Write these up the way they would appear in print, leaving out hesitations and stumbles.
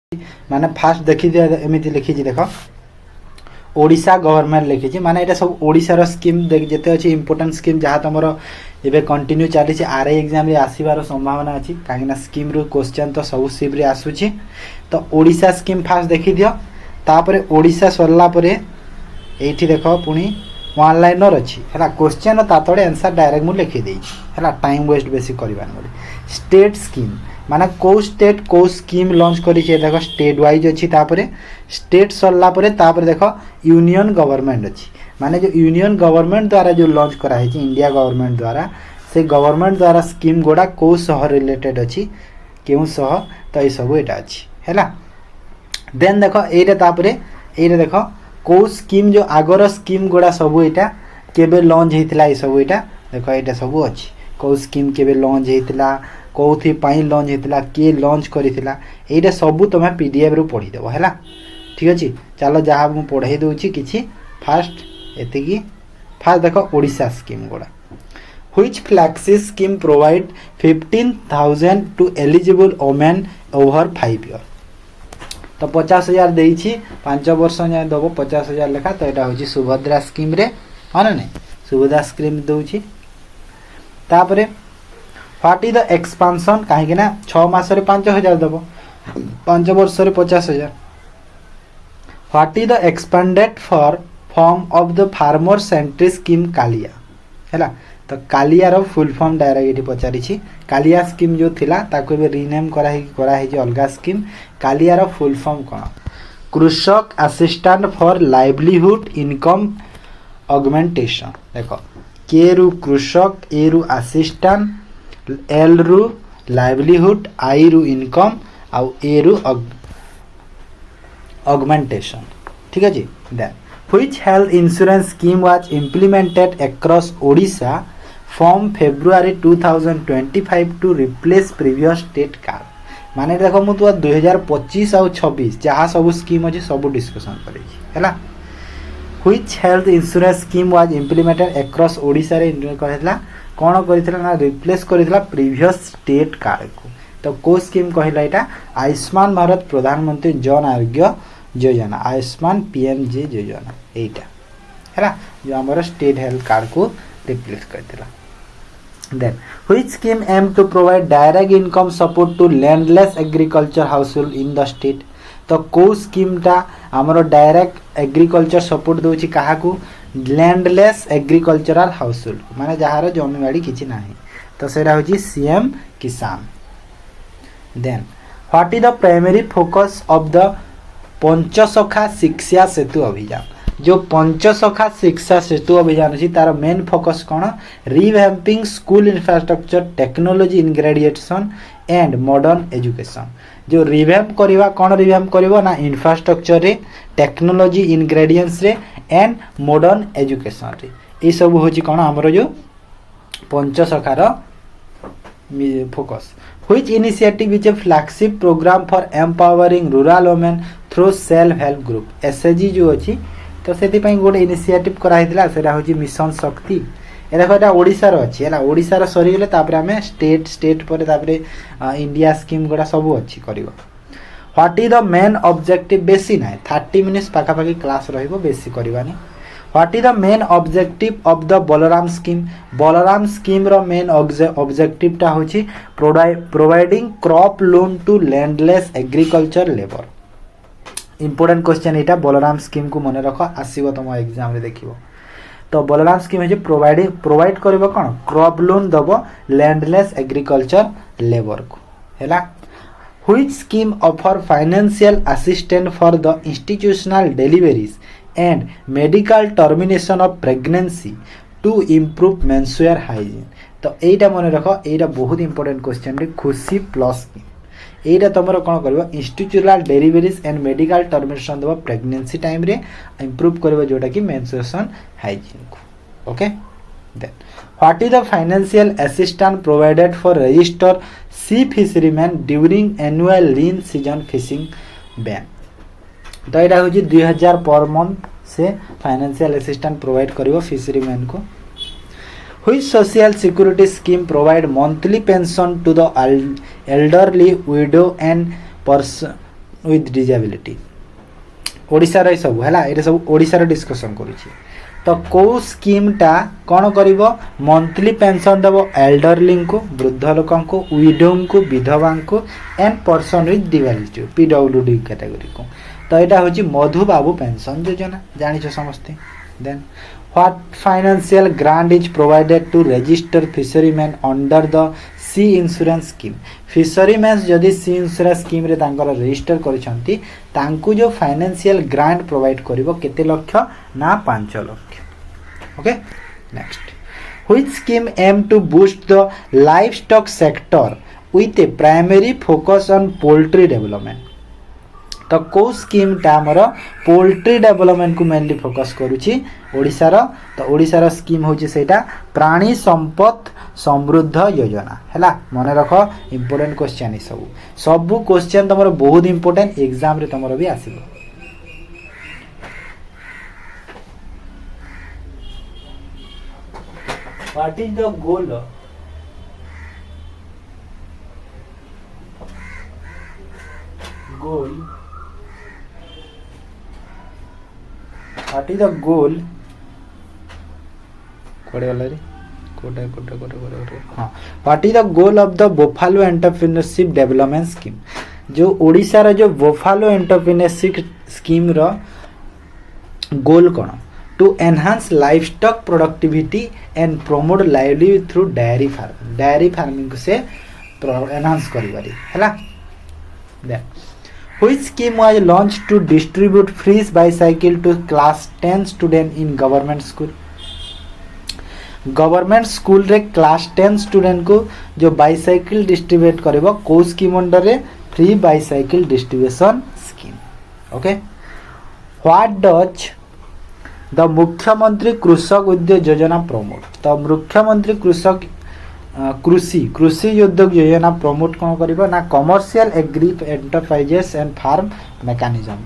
माने फास्ट देखी दिया एमती लिखी देख ओडिशा गवर्नमेंट लिखी माने ये सब ओडिशार स्कीम जिते अच्छी इंपोर्टेंट स्कीम जहाँ तुम एवं कंटिन्यू चली आरआई एग्जाम आसबार संभावना अच्छी कहीं स्कीम रू क्वेश्चन तो सब सिप्रे आसूची तो ओडिशा स्कीम फास्ट देखी दियो तापर ओडिशा सरला परे एठी देख पुणी वन लाइनर अच्छी है क्वेश्चन तातड़े आंसर डायरेक्ट मुझे लिखिदे है टाइम वेस्ट बेसी करवानी बोली स्टेट स्कीम माने को स्टेट को स्कीम लॉन्च करी देख स्टेट वाइज अच्छी तापरे स्टेट सरला परे तापरे देख यूनियन गवर्नमेंट अच्छी माने जो यूनियन गवर्नमेंट द्वारा जो लॉन्च करा है इंडिया गवर्नमेंट द्वारा से गवर्नमेंट द्वारा स्कीम गुड़ा को सह रिलेटेड अच्छी क्यों सह तो ये सब यहाँ अच्छी है देन देख ये देख को स्कीम जो आगर स्कीम गुड़ा सब यहाँ केबे लॉन्च होता है सब यहाँ देख ये सब अच्छी को स्कीम केबे लॉन्च होता कौथि लॉन्च होता किए लॉन्च करथिला एटा सब तुम पीडीएफ रु पढ़ीदेव है ठीक अच्छे चलो जहाँ मुझे पढ़ाई दूसरी किसी फास्ट एति फास्ट देख ओडिशा स्कीम गुड़ा which flexi scheme provide 15,000 to eligible women over 5 year तो 50,000 देइछि 5 वर्ष जाए दब 50,000 लेखा तो यहाँ हूँ सुभद्रा स्कीम रे हाँ ना नहीं सुभद्रा स्कीम दूसरी तापरे व्हाट इज द एक्सपांशन कहीं 6 मासरे 5,000 दब 5 वर्ष 50,000 what is the expanded for form of the farmer centric scheme Kalia है तो कालिया रो फुल फॉर्म डायरेक्ट ये पचारि कालिया स्कीम जो थिला ताको भी रीनेम करा अलग स्कीम कालिया रो फुल फॉर्म कौन Krushak assistant for livelihood income augmentation देख के रु कृषक ए रु असिस्टेंट एल रु लाइवलीहुड आई रु इनकम आउ ए रु ऑगमेंटेशन ठीक है जी then which health insurance scheme was implemented across Odisha from February 2025 to replace previous state card माने देखो मु तो 2025 और 26 जहाँ सब स्कीम अच्छे सब डिस्कसन करेला which health insurance scheme was implemented across Odisha रे कहला कौन करथिला रिप्लेस करथिला प्रीवियस स्टेट कार्ड को तो को स्कीम कहला एटा आयुष्मान भारत प्रधानमंत्री जन आरोग्य योजना आयुष्मान पीएमजे योजना एटा है जो आमर स्टेट हेल्थ कार्ड को रिप्लेस करथिला then which scheme aim to provide direct income support to landless agriculture household in the state तो को स्कीम टा आमर डायरेक्ट एग्रीकल्चर सपोर्ट दोछि काहा को लैंडलेस एग्रीकल्चरल हाउसहोल्ड माने जहार जमी बाड़ी किछि नाही तो सेरा होछि CM Kisan then what is the primary focus of the Panchasakha Shiksha Setu अभियान जो पंचसखा शिक्षा सेतु अभियान अच्छी तार मेन फोकस कौन revamping school infrastructure technology integration and modern education जो रिवैम्प करवा कौन रिवैम्प करवा ना इंफ्रास्ट्रक्चर रे टेक्नोलॉजी इंग्रेडिएंट्स रे एंड मॉडर्न एजुकेशन रे ये सब होची कौन हमरो जो पंचसखार focus which initiative is a flagship program for empowering rural women through self help group SHG जो अच्छी तो से गोटे इनिशिएटिव कराइला सेटा होची मिशन शक्ति ए देखो एटा ओडिसा रो अच्छी है ओडिसा रो सरी गले तापर हमें स्टेट पर तापर इंडिया स्कीम गुड़ा सब अच्छी करिवो what is the main objective बेसी ना 30 मिनिट्स पाखापाखि क्लास रहिबो बेसी करवानी what is the main objective of the Balaram scheme रो मेन ऑब्जेक्टिव टा होची providing crop loan to landless agriculture labour important question यहाँ बलराम स्कीम को मन रख आसो तुम एग्जाम रे देखिबो तो बलराम स्कीम है प्रोवाइड करिवो कौन क्रॉप लोन दब लैंडलेस एग्रीकल्चर लेबर को हैला which scheme offer financial assistant for the institutional deliveries and medical termination of pregnancy to improve menstrual hygiene तो यहाँ मन रख यहाँ बहुत important question Khushi plus scheme यहाँ तुम कौन कर institutional deliveries and medical termination दब प्रेगनेंसी टाइम रे इम्प्रूव कर जोटा कि मेंस्ट्रुएशन हाइजीन को okay then what is the financial assistance provided for register sea fisherman during annual lean season fishing ban तो यहाँ हूँ 2000 पर मंथ से फाइनेंशियल असिस्टेंस प्रोवाइड कर फिशरीमैन को Which social security scheme provide monthly pension to the elderly, widow and with disability ओडिशार ये सब है ये सब ओडिशार डिस्कसन करुच्छी तो कौ स्कीमटा कौन कर मंथली पेंशन देव एल्डरली को वृद्ध लोक विडो को विधवा को and person with disability PWD category को तो यहाँ हूँ मधुबाबू पेंशन योजना जानिछ समस्ते then what financial grant is provided to register fisherman under the sea insurance scheme fisherman जदि सी इंश्योरेंस स्कीम रे तांकर रजिस्टर करिसंती तांकु जो फाइनेंशियल ग्रांट प्रोवाइड करिवो केते लक्ष ना 5 लक्ष okay next which scheme aim to boost the livestock sector with a primary focus on poultry development तो कौ स्कीमटा आमर पोल्ट्री डेवलपमेंट को मेनली फोकस करुच्ची ओडिशार तो ओडिशार स्कीम होची सेटा प्राणी संपद समृद्ध योजना हैला मन रख इंपोर्टेंट क्वेश्चन ही सब क्वेश्चन तुम बहुत इंपोर्टेंट एग्जाम रे तुम भी आसीबो what is the goal What is the goal? What is the goal of the Buffalo Entrepreneurship Development Scheme? जो ओडिशा रा जो Buffalo Entrepreneurship Scheme रा गोल कौन to enhance livestock productivity and promote livelihood through dairy farming से enhance करिवारी हैला then Which scheme was launched to distribute free bicycle to class 10 student in government school? Government school रे class 10 student को जो bicycle distribute करिवो को scheme under रे free bicycle distribution scheme okay what does the मुख्यमंत्री कृषक उद्योग योजना promote तो मुख्यमंत्री कृषक कृषि उद्योग योजना प्रमोट कौन करिवो ना commercial agri enterprises and farm mechanism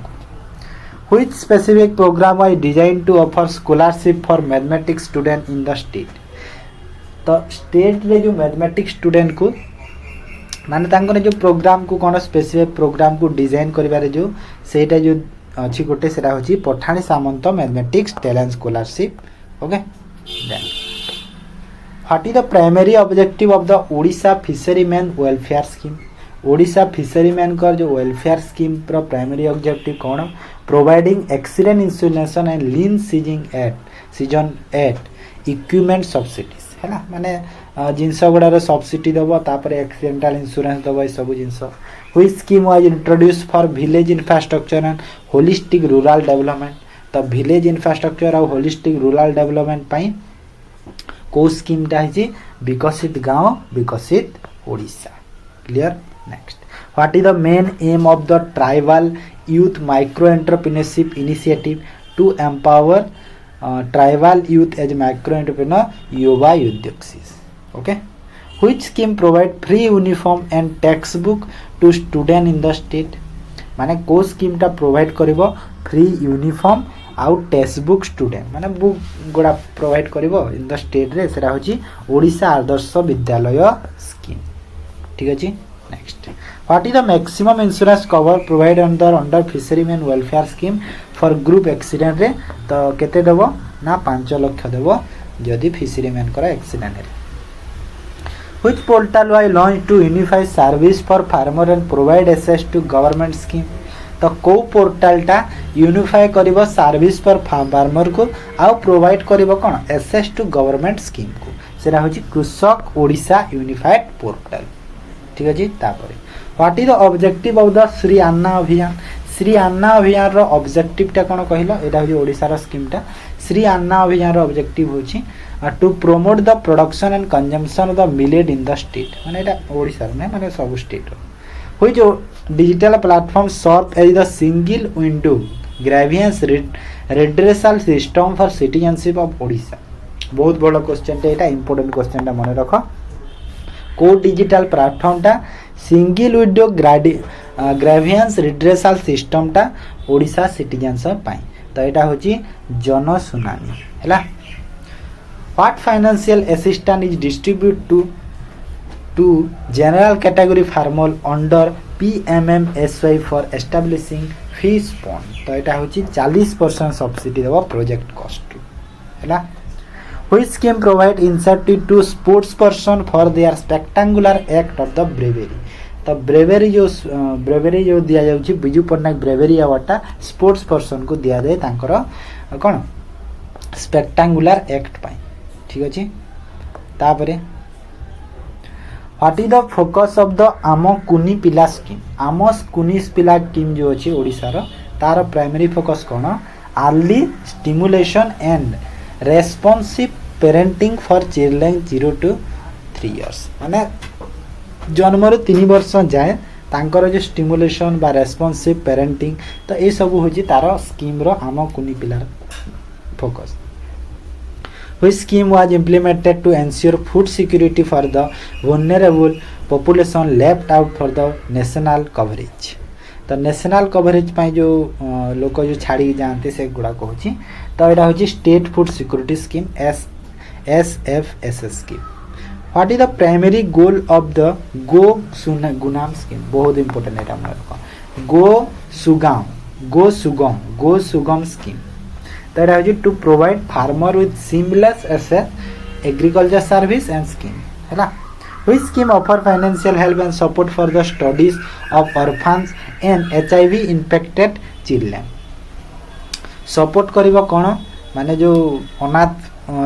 which specific programme was design to offer scholarship for mathematics student in the state तो स्टेट रे जो मैथमेटिक्स स्टूडेंट को माने तांकर जो प्रोग्राम को कौन स्पेसिफिक प्रोग्राम को डिजाइन करिबारे जो सेटा जो अछि गोटे सेटा होची Pathani Samanta mathematics talent scholarship okay then What is the primary objective of the Odisha Fishermen Welfare Scheme? Odisha fisherman का जो वेलफेयर स्कीम पर प्राइमरी ऑब्जेक्टिव कौन providing accident insurance and lean season aid equipment subsidies है ना माने जिनस गुड़ार सब्सिडी दब तापर accidental insurance दब सब जिनस which scheme was introduce for village infrastructure and holistic rural development तो विलेज इंफ्रास्ट्रक्चर और होलिस्टिक रूरल डेवलपमेंट पाई को स्कीमटा है विकसित गांव विकसित Odisha clear next what is the main aim of the tribal youth micro entrepreneurship initiative to empower tribal youth as micro entrepreneur युवा उद्योगशील okay which scheme provide free uniform and text book to student in the state माने को स्कीमटा provide करिवो free uniform आउ text book student माने book गुड़ा provide करिवो in the state रे सेरा होची ओडिशा आदर्श विद्यालय स्कीम ठीक अछि next what is the maximum insurance cover provide under fisherman welfare scheme for group accident रे तो केते देबो ना 5 लाख देबो जदि फिशरीमैन करा एक्सीडेंट रे which portal was launch to unify service for farmer and provide access to government scheme तो को पोर्टालटा यूनिफाई करिवो सर्विस फॉर फार्मर को आउ प्रोवाइड करिवो कोन एक्सेस टू गवर्नमेंट स्कीम को सेरा होची कृषक ओडिशा यूनिफाइड पोर्टल ठीक अछि तापरे what is the objective of the Shri Anna Abhiyan रो ऑब्जेक्टिव टा कोन कहिलो एटा होची ओडिशा रो स्कीमटा श्री अन्ना अभियान रो ऑब्जेक्टिव होची to promote the production and consumption of the millet in the state माने एटा ओडिशा रो नै माने सब स्टेट रो होई जो digital platform serve as the single window grievance redressal system for citizenship of Odisha बहुत बड़ा क्वेश्चन टा इंपोर्टेंट क्वेश्चन टा मन रख को डिजिटल प्लेटफॉर्म टा single window grievance redressal system टा ओडिशा सिटीजनशिप पाई तो एटा होची जन सुनानी हैला what financial assistance is distribute to general category farmer under PMMSY for establishing fish pond तो यहाँ हूँ 40% सब्सिडी देव प्रोजेक्ट कॉस्ट है Which scheme provide incentive to sports person for their spectacular act of the bravery तो ब्रेवेरी जो दिया जाउची Biju Patnaik ब्रेवेरी अवार्डटा sports person को दिया जाए तांकर कौन स्पेक्टाकुलर एक्ट पाई ठीक अच्छे तापरे what is the focus of the आम कुनी पिला स्कीम आम कुनी पिला स्कीम जो अच्छी ओडिशार तार प्राइमरी फोकस कौन early stimulation and responsive parenting for children 0 to 3 years माने जन्म 3 वर्ष जाए तांकर जो स्टिमुलेशन बा रेस्पॉन्सिव पेरेंटिंग तो ये सब हूँ तार स्कीम रो आम कुनी पिलार focus Which scheme was implemented to ensure food security for the vulnerable population left out for the national coverage तो नेशनल कवरेज पाई जो लोक जो छाड़ी जाते से गुड़ा कहूँ तो यहाँ हूँ state food security scheme SFSS scheme what is the primary goal of the go गुनाम स्कीम बहुत इंपोर्टेंट है गो सुगम स्कीम तो यहाँ हूँ to provide farmer with seamless asset agriculture service and scheme है Which scheme offer financial help and support for the studies of orphans and HIV infected children support करिबो कोन माने जो अनाथ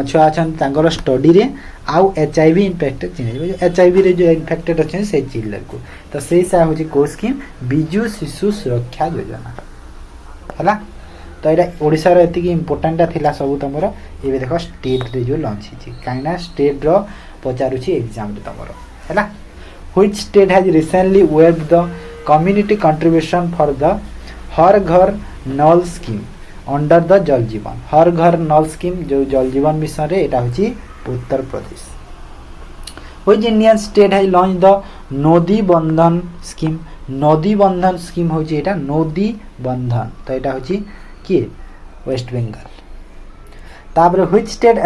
छुआ अछन तांगर स्टडी रे आउ HIV इन्फेक्टेड चिल्ड्रन HIV रे जो इन्फेक्टेड अछन से चिल्ड्रन को तो सेही सा होची को स्कीम बिजू शिशु सुरक्षा योजना हला तो एटा ओडिसा रे एतिकी इंपोर्टेंट थिला सब तमरो एबे देखो स्टेट रे जो लॉन्च हिची काइना स्टेट रो पचारुची एग्जाम रे तमरो हैला which state has recently waived the community contribution for the Har Ghar Nal scheme under the जल जीवन हर घर नल स्कीम जो जल जीवन मिशन रे एटा होची Uttar Pradesh which Indian state has launch the Nadi Bandhan scheme होची एटा नदी बंधन तो एटा होची कि वेस्ट बंगाल तापर which state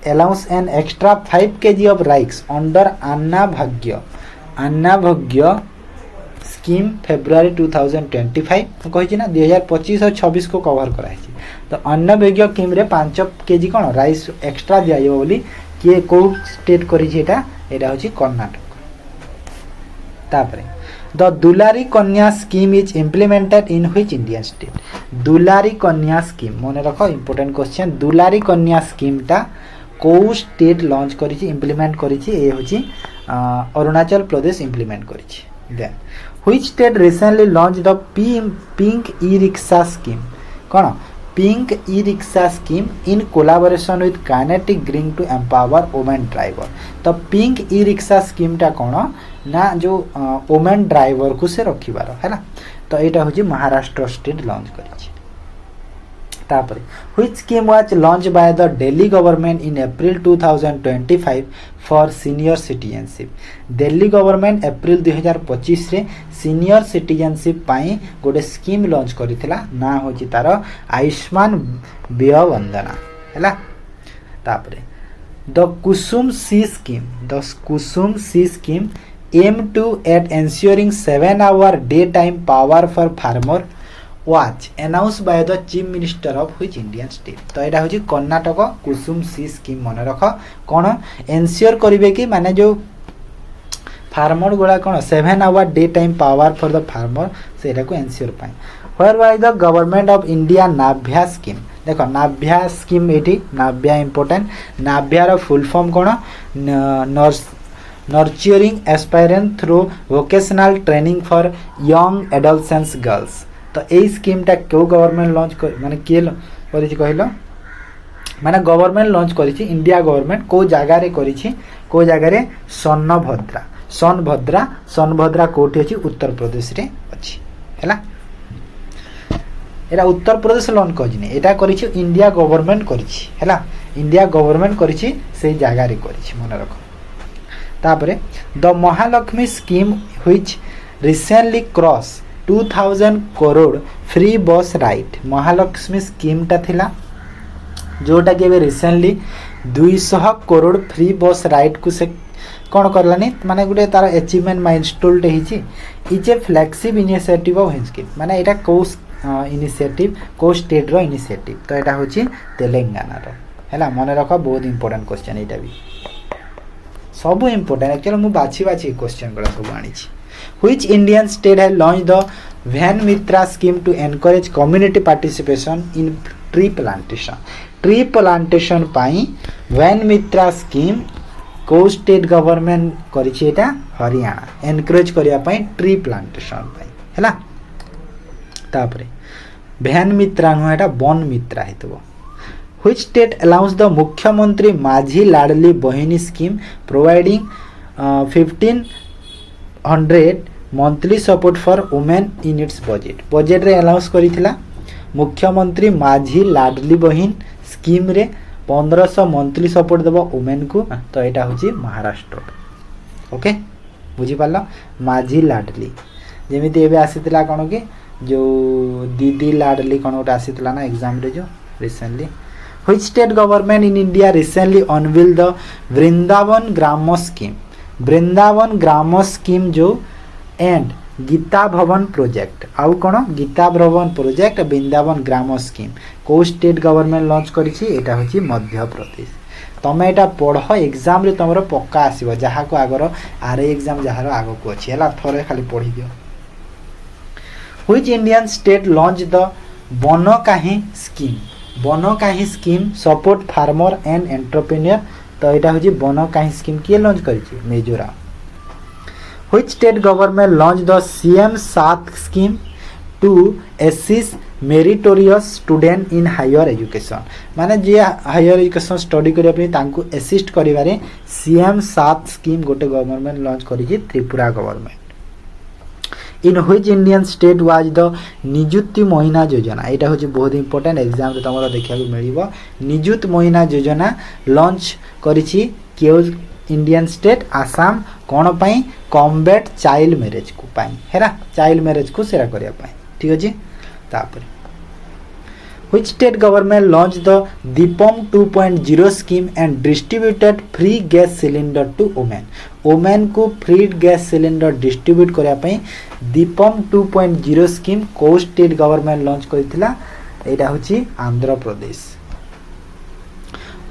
allowance an extra 5 kg of rice under Anna Bhagya scheme February 2025 कही ना 2025 और 26 को कवर कराई तो अन्न भाग्य स्कीम रे 5 kg कौन राइस एक्स्ट्रा दिया बोली किए कौ स्टेट करी एटा होची कर्नाटक तापर the Dulari Kanya scheme is implemented in which Indian state Dulari Kanya scheme मन रख इंपोर्टेंट क्वेश्चन दुलारी कन्या स्कीम टा को स्टेट लॉन्च करिछि इम्प्लीमेंट करिछि ए होछि अरुणाचल प्रदेश इम्प्लीमेंट करिछि then which state recently launch the pink e rickshaw scheme कोन pink e rickshaw scheme in collaboration with Kinetic Green to empower women driver तो पिंक ई रिक्शा स्कीम टा कोन ना जो वुमेन ड्राइवर को से रखिबार है ना तो एटा होची महाराष्ट्र स्टेट लॉन्च करिछि तापर which scheme was launch by the Delhi government in April 2025 for senior citizenship Delhi government April 2025 रे सीनियर सिटीजनशिप पाई गोटे स्कीम लॉन्च करिथिला ना होची तार आयुष्मान व्यय वंदना हैला तापर the Kusum C scheme aim to at ensuring 7-hour daytime power for farmer was announced by the chief minister of which Indian state तो एटा होची कर्नाटक कुसुम सी स्कीम मन रख कोन एन्श्योर करिवे कि माने जो फार्मर गोला कोन 7-hour daytime power for the farmer सेटा को एन्श्योर पाए where by the government of India Navya scheme देखो नाभ्या स्कीम एठी नाभ्या इंपोर्टेंट नाभ्या रो फुल फॉर्म कोन nurturing aspirant through vocational training for young adolescence girls तो यही स्कीम टा क्यों गवर्नमेंट लॉन्च कर माने किए करिछि कहलो माने गवर्नमेंट लॉन्च करिछि इंडिया गवर्नमेंट को जगह रे करिछि को जगह रे सोनभद्रा कोठी अछि उत्तर प्रदेश रे अछि हैला एरा उत्तर प्रदेश लॉन्च करिछि एटा करिछि इंडिया गवर्नमेंट करिछि हैला इंडिया गवर्नमेंट करिछि से जगह रे करिछि मन रखो तापरे the Mahalakshmi scheme which recently cross 2000 crore free बस राइड महालक्ष्मी स्कीम टा थिला जोटा के रिसेंटली 200 करोड़ फ्री बस राइड को से कौन करलानी माने गुटे तार अचीवमेंट माइलस्टोन टे हिची is a flexible initiative of his scheme माने एटा को इनिशिएटिव को स्टेट रो इनिशिएटिव तो एटा होची तेलंगाना रो हैला मन रख बहुत इंपोर्टेंट क्वेश्चन एटा भी सब इंपोर्टेंट एक्चुअली मु बाछि बाछि क्वेश्चन गला सब आनी छी which Indian state has launch the Van Mitra scheme to encourage community participation in tree plantation पाई वैन मित्रा स्कीम को स्टेट गवर्नमेंट करिछि एटा हरियाणा एनकरेज करिया पाई ट्री प्लांटेशन पाई हैला तापरे वैन मित्रा नु एटा वन मित्रा हेतबो which state allows the Mukhyamantri Majhi Ladli Bahini scheme providing 1500 monthly support for women in its budget रे अलाउंस करिथिला मुख्यमंत्री माझी लाडली बहिन स्कीम रे 1500 मंथली सपोर्ट देबो वुमेन को तो एटा होची महाराष्ट्र ओके बुझी पाला माझी लाडली जेमिति एबे आसीतिला कोन के जो दीदी लाडली कोन ओटा आसीतिला ना एग्जाम रे जो recently which state government in India recently unveil the Vrindavan gram scheme जो एंड गीता भवन प्रोजेक्ट आउ कोन गीता भवन प्रोजेक्ट वृंदावन ग्राम स्कीम को स्टेट गवर्नमेंट लॉन्च करिछि एटा होछि मध्य प्रदेश तमे एटा पढ एग्जाम रे तमरो पक्का आसीबो जहा को आगर आरए एग्जाम जहार आगो को अछि हला थरे खाली पढि दियो which Indian state launch the Bankahi scheme support farmer and entrepreneur तो एटा होछि बनकाही स्कीम के लॉन्च करिछि Mizoram which state government launch the CM 7 scheme to assist meritorious student in higher education माने जे हायर एजुकेशन स्टडी करिया पे तांको असिस्ट करिवारे सीएम 7 स्कीम गोटे गवर्नमेंट लॉन्च करिछि Tripura government in which Indian state was the Nijukti Mahina Yojana एटा होछि बहुत इंपोर्टेंट एग्जाम रे तमरा देखिया को मिलिबो निजुत महीना योजना लॉन्च करिछि केउ इंडियन स्टेट आसाम कोन पई कॉम्बैट चाइल्ड मैरिज को पई हेरा चाइल्ड मैरिज को सेरा करिया पई ठीक अछि तापर which state government launch the Deepam 2.0 scheme and distributed free gas cylinder to women को फ्री गैस सिलेंडर डिस्ट्रीब्यूट करिया पई दीपम 2.0 स्कीम को स्टेट गवर्नमेंट लॉन्च करिथिला एटा होछि Andhra Pradesh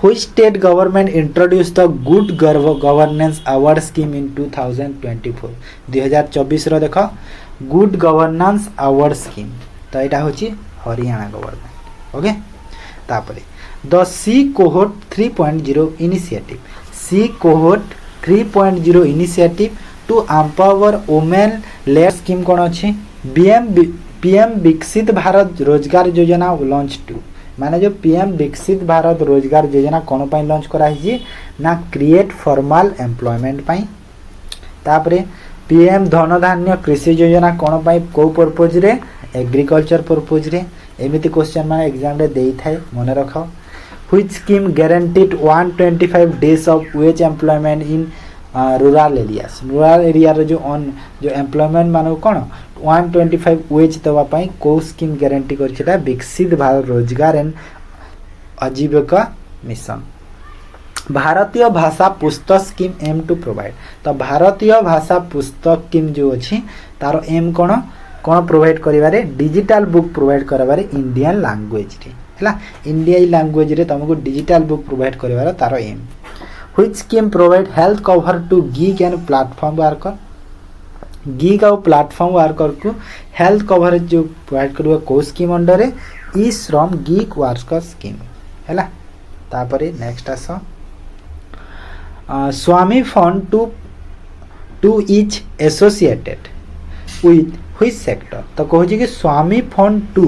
which state government introduce the good governance award scheme in 2024 रो देखो good governance award scheme तो एटा होछि हरियाणा गवर्नमेंट ओके तापरे the C cohort 3.0 initiative to empower women lead scheme कोन अछि पीएम विकसित भारत रोजगार योजना लॉन्च टू माने जो पीएम विकसित भारत रोजगार योजना कोन पई लॉन्च करा हिजी ना क्रिएट फॉर्मल एम्प्लॉयमेंट पई तापरे पीएम धन धान्य कृषि योजना कोन पई को पर्पज रे एग्रीकल्चर पर्पज रे एमिति क्वेश्चन माने एग्जाम रे देई थाए मने रखो which scheme guaranteed 125 days of ways employment in rural area रे जो एम्प्लॉयमेंट मानो कोन 125 वेज दवा पई को स्कीम गारंटी करछिटा विकसित भारत रोजगार एंड आजीविका मिशन भारतीय भाषा पुस्तक स्कीम एम टू प्रोवाइड तो भारतीय भाषा पुस्तक स्कीम जो अछि तारो एम कोन प्रोवाइड करिवारे डिजिटल बुक प्रोवाइड करबारे इंडियन लैंग्वेज रे हला इंडियन लैंग्वेज रे तुमको डिजिटल बुक प्रोवाइड करिवार तारो aim which scheme provide health cover to gig and platform worker gig और प्लेटफॉर्म वर्कर को हेल्थ कवरेज जो प्रोवाइड करबा को स्कीम अंडर रे ई श्रम गिग वर्कर स्कीम हला तापरे नेक्स्ट आसो Swami fund two is associated with which sector तो कहू कि स्वामी फंड 2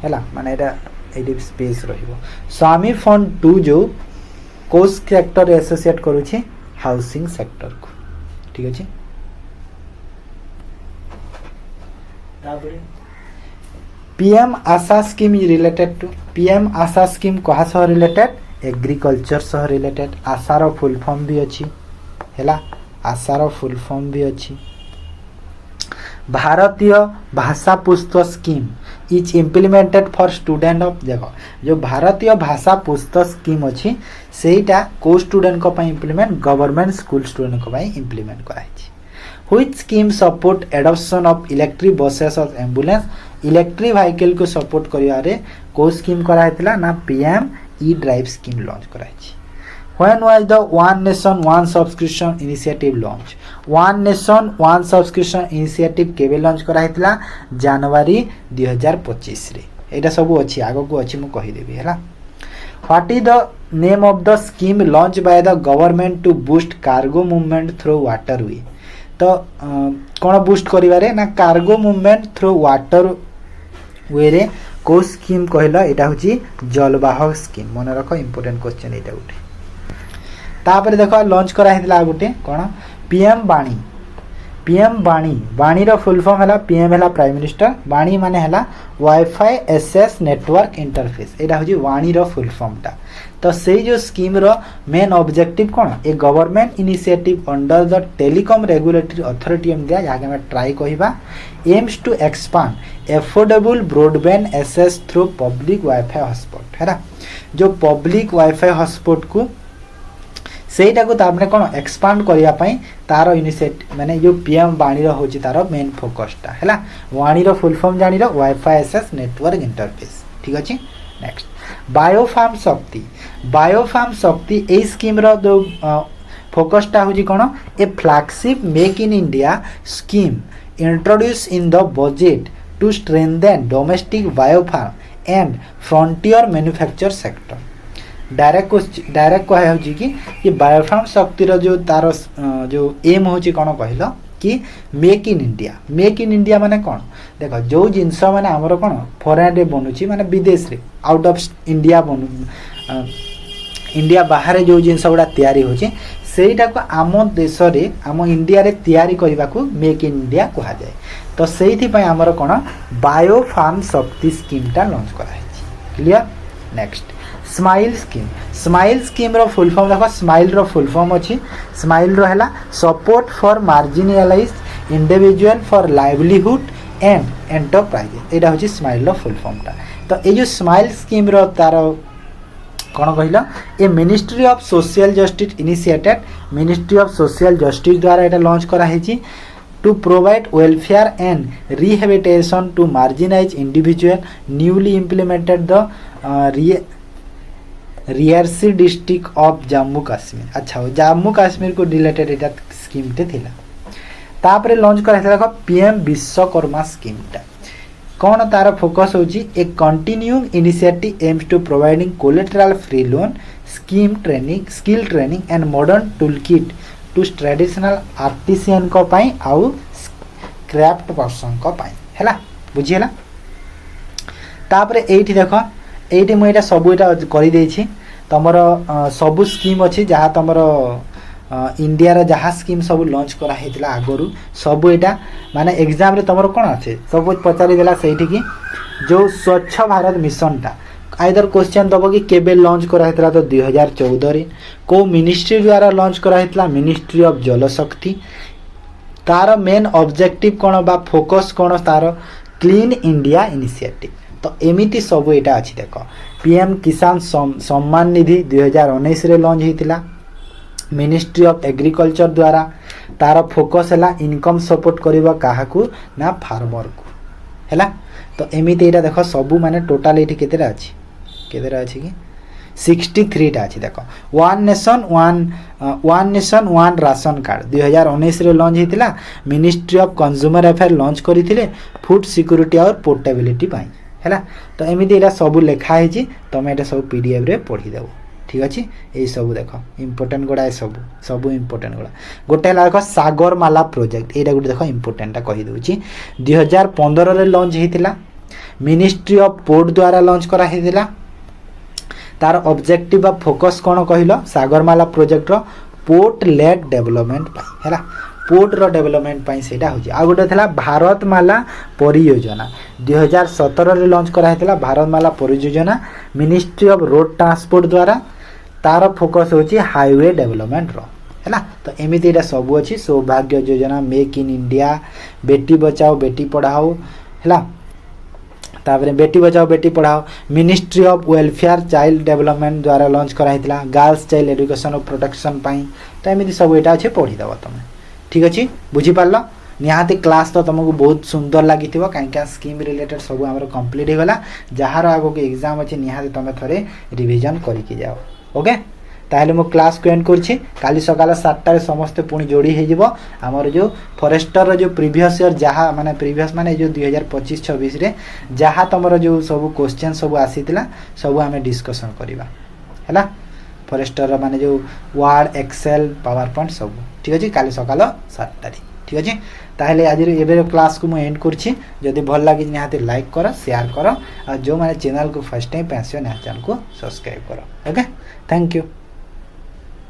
हैला माने एटा एडी स्पेस रहिबो स्वामी फंड 2 जो कोस सेक्टर एसोसिएट करू छी हाउसिंग सेक्टर को ठीक अछि ताबरे PM Aasha scheme is related to PM Aasha scheme कहा सह रिलेटेड एग्रीकल्चर सह रिलेटेड आशार फुल फॉर्म भी अछि हैला आशार फुल फॉर्म भी अछि भारतीय भाषा पुस्तक scheme is implemented for student of देख जो भारतीय भाषा पुस्तक स्कीम अच्छी सेटा को स्टूडेंट को इम्प्लीमेंट गवर्नमेंट स्कूल स्टूडेंट को इम्प्लीमेंट कराई which scheme support adoption of electric buses और एम्बुलेंस इलेक्ट्रिक व्हीकल को सपोर्ट करिवारे को स्कीम कराइतिला ना PM E drive scheme launch कराई When was the One Nation One Subscription Initiative launch? One Nation One Subscription Initiative केबे launch कराइतिला जनवरी 2025 रे एटा सब अछि आगो को अछि मु कहि देबी हैला What is the name of the scheme launched by the government to boost cargo movement through waterway? तो कोन बूस्ट करिवारे ना cargo movement through water way रे को स्कीम कहला एटा होची जलवाहक स्कीम मन रखो इंपोर्टेंट क्वेश्चन एटा उठे तापर देखो लॉन्च करा हेतला गुटे कोन पीएम बाणी रो फुल फॉर्म हैला पीएम हैला प्राइम मिनिस्टर बाणी माने हैला वाईफाई एसएस नेटवर्क इंटरफेस एटा होची वाणी रो फुल फॉर्म ता तो से जो स्कीम रो मेन ऑब्जेक्टिव कोन a government initiative under the telecom regulatory authority India या हम ट्राई कहिबा aims to expand affordable broadband access through public wifi hotspot हैला जो पब्लिक वाईफाई हॉटस्पॉट को सेटा को तापने कोन एक्सपांड करिया पई तारो इनिशिएटिव माने जो पीएम वाणी रो होची तारो मेन फोकस टा हैला वाणी रो फुल फॉर्म जानि रो वाईफाई एक्सेस नेटवर्क इंटरफेस ठीक अछि नेक्स्ट बायोफार्म शक्ति ए स्कीम रो जो फोकस टा होची कोन a flagship make in India scheme introduce in the budget to strengthen domestic biopharma and frontier manufacture sector direct कह होची कि ये बायोफार्म शक्ति रो जो तार जो एम होची कोन कहलो कि मेक इन इंडिया माने कोन देखो जो जिंस माने हमरो कोन फॉरेन रे बनुची माने विदेश रे out of India Banu India बाहर जो जिंस गुडा तयारी होची सेटा को आम देश रे आम इंडिया रे तयारी करबा को मेक इन इंडिया कहा जाए तो सेहिथि पय हमरो कोन बायोफार्म शक्ति स्कीम टा लॉन्च करा है क्लियर नेक्स्ट स्माइल स्कीम रो फुल फॉर्म देखो स्माइल रो फुल फॉर्म अछि स्माइल रो हैला support for marginalised individual for livelihood and enterprise एटा होछि स्माइल रो फुल फॉर्म ता तो ए जो स्माइल स्कीम रो तारो कोन कहिला a ministry of social justice initiated ministry of social justice द्वारा एटा लॉन्च करा हेछि to provide welfare and rehabilitation to marginalized individual newly implemented the Reasi district of Jammu Kashmir अच्छा जम्मू कश्मीर को रिलेटेड एटा स्कीम टे थिला तापरे लॉन्च करा देखो पीएम विश्वकर्मा स्कीम टा कोन तार फोकस होची a continuing initiative aims to providing collateral free loan skill training and modern tool kit to traditional artisan को पाई आउ क्राफ्ट पर्सन को पाई हैला बुझियला तापरे एठी देखो एठी मु एटा सब एटा करि देछि तमर सब स्कीम अछि जहा तमर इंडिया रा जहा स्कीम सब लॉन्च करा हेतिला आगरु सब एटा माने एग्जाम रे तमर कोन আছে सब पचारि देला सेठी की जो स्वच्छ भारत मिशन टा आइदर क्वेश्चन दबो कि केबे लॉन्च करा हेतिला तो 2014 रे को मिनिस्ट्री द्वारा लॉन्च करा हेतिला मिनिस्ट्री ऑफ जल शक्ति तार मेन ऑब्जेक्टिव कोन बा फोकस कोन तार क्लीन इंडिया इनिशिएटिव तो एमिति सब एटा अछि देखो पीएम किसान सम्मान निधि 2019 रे लॉन्च हेतिला मिनिस्ट्री ऑफ एग्रीकल्चर द्वारा तार फोकस हैला इनकम सपोर्ट करबा काहाकू ना फार्मर को हैला तो एमिति एटा देखो सब माने टोटल एठी केतेरा अछि कि 63 टा अछि देखो one nation one ration card 2019 रे लॉन्च हेतिला ministry of consumer affair launch करिथिले फूड सिक्योरिटी और पोर्टेबिलिटी पाई हैला तो एमिति एटा सब लेखा है जी तमे एटा सब पीडीएफ रे पढी देबो ठीक अछि ए सब देखो इंपोर्टेंट गोडा सब इंपोर्टेंट गोडा गोटे हला देखो सागरमाला प्रोजेक्ट एटा गोटे देखो इंपोर्टेंट टा कहि दोछि 2015 रे लॉन्च हेतिला मिनिस्ट्री ऑफ पोर्ट द्वारा लॉन्च करा हेतिला तार ऑब्जेक्टिव ऑफ फोकस कोन कहिलो सागरमाला प्रोजेक्ट रो पोर्ट लेड डेवलपमेंट पाई हैला पोर्ट रो डेवलपमेंट पाई सेटा होची आ गोटे थला भारतमाला परियोजना 2017 रे लॉन्च करा हेतला भारतमाला परियोजना मिनिस्ट्री ऑफ रोड ट्रांसपोर्ट द्वारा तार फोकस होची हाईवे डेवलपमेंट रो हैला तो एमिति एटा सब अछि सौभाग्य योजना make in India Beti Bachao Beti Padhao हैला तापर Beti Bachao Beti Padhao ministry of welfare child development द्वारा लॉन्च कराइला गर्ल्स चाइल्ड एजुकेशन और प्रोटेक्शन पाई तो एमती सब यहाँ अच्छे पढ़ीदेव तुम ठीक अच्छे बुझीपार निहाती क्लास तो तुमको बहुत सुंदर लगी कहीं स्कीम रिलेटेड सब आम कंप्लीट हो गला जार आग को एग्जाम अच्छे निहाती तुम थे रिविजन करके जाओ ओके ताहले मो क्लास को एंड करछि काली सकाल 7 समस्ते पुणी जोड़ी हो आमर जो फॉरेस्टर जो प्रीवियस ईयर जहाँ माने प्रीवियस माने जो 2025-26 रे जहाँ तुम जो सब क्वेश्चन सब आसीथिला सब आम डिस्कसन करवा है फॉरेस्टर माने जो वर्ड एक्सेल पावर पॉइंट सब ठीक अच्छे काली सकाल 7 ठीक अच्छे ताहले आज एबे क्लास को मुझे एंड करछि जदि भल लगी निहाती लाइक कर शेयर कर और जो माने चैनल को फर्स्ट टाइम पैसे चैनल को सब्सक्राइब कर ओके थैंक यू।